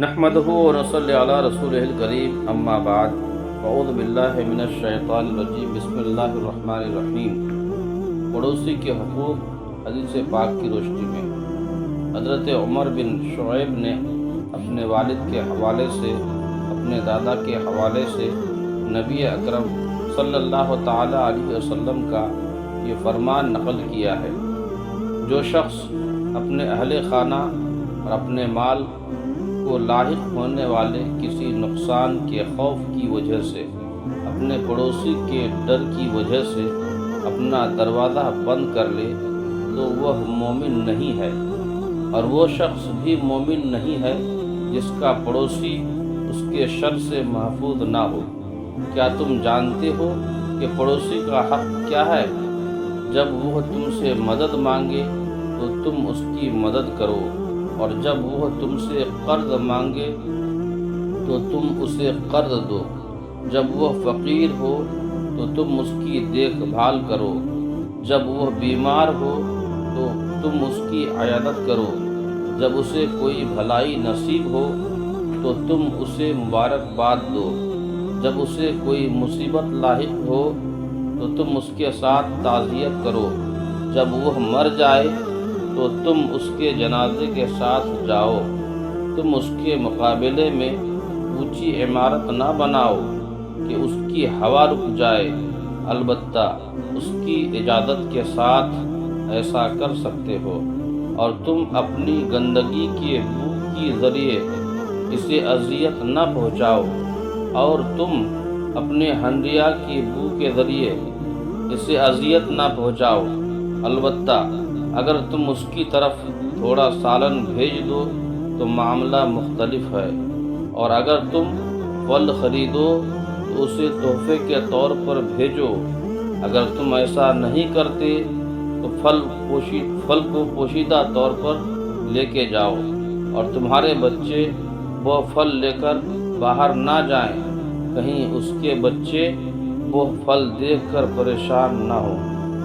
نحمدہ ونصلی علی رسولہ الکریم، اما بعد، اعوذ باللہ من الشیطان الرجیم، بسم اللہ الرحمن الرحیم۔ پڑوسی کے حقوق حدیث پاک کی روشنی میں حضرت عمر بن شعیب نے اپنے والد کے حوالے سے، اپنے دادا کے حوالے سے نبی اکرم صلی اللہ تعالی علیہ وسلم کا یہ فرمان نقل کیا ہے: جو شخص اپنے اہل خانہ اور اپنے مال کو لاحق ہونے والے کسی نقصان کے خوف کی وجہ سے، اپنے پڑوسی کے ڈر کی وجہ سے اپنا دروازہ بند کر لے تو وہ مومن نہیں ہے، اور وہ شخص بھی مومن نہیں ہے جس کا پڑوسی اس کے شر سے محفوظ نہ ہو۔ کیا تم جانتے ہو کہ پڑوسی کا حق کیا ہے؟ جب وہ تم سے مدد مانگے تو تم اس کی مدد کرو، اور جب وہ تم سے قرض مانگے تو تم اسے قرض دو۔ جب وہ فقیر ہو تو تم اس کی دیکھ بھال کرو، جب وہ بیمار ہو تو تم اس کی عیادت کرو، جب اسے کوئی بھلائی نصیب ہو تو تم اسے مبارکباد دو، جب اسے کوئی مصیبت لاحق ہو تو تم اس کے ساتھ تعزیت کرو، جب وہ مر جائے تو تم اس کے جنازے کے ساتھ جاؤ۔ تم اس کے مقابلے میں اونچی عمارت نہ بناؤ کہ اس کی ہوا رک جائے، البتہ اس کی اجازت کے ساتھ ایسا کر سکتے ہو، اور تم اپنی گندگی کے بو کے ذریعے اسے اذیت نہ پہنچاؤ، اور تم اپنے ہنڈیا کی بو کے ذریعے اسے اذیت نہ پہنچاؤ، البتہ اگر تم اس کی طرف تھوڑا سالن بھیج دو تو معاملہ مختلف ہے، اور اگر تم پھل خریدو تو اسے تحفے کے طور پر بھیجو۔ اگر تم ایسا نہیں کرتے تو پھل کو پوشیدہ طور پر لے کے جاؤ، اور تمہارے بچے وہ پھل لے کر باہر نہ جائیں، کہیں اس کے بچے وہ پھل دیکھ کر پریشان نہ ہوں۔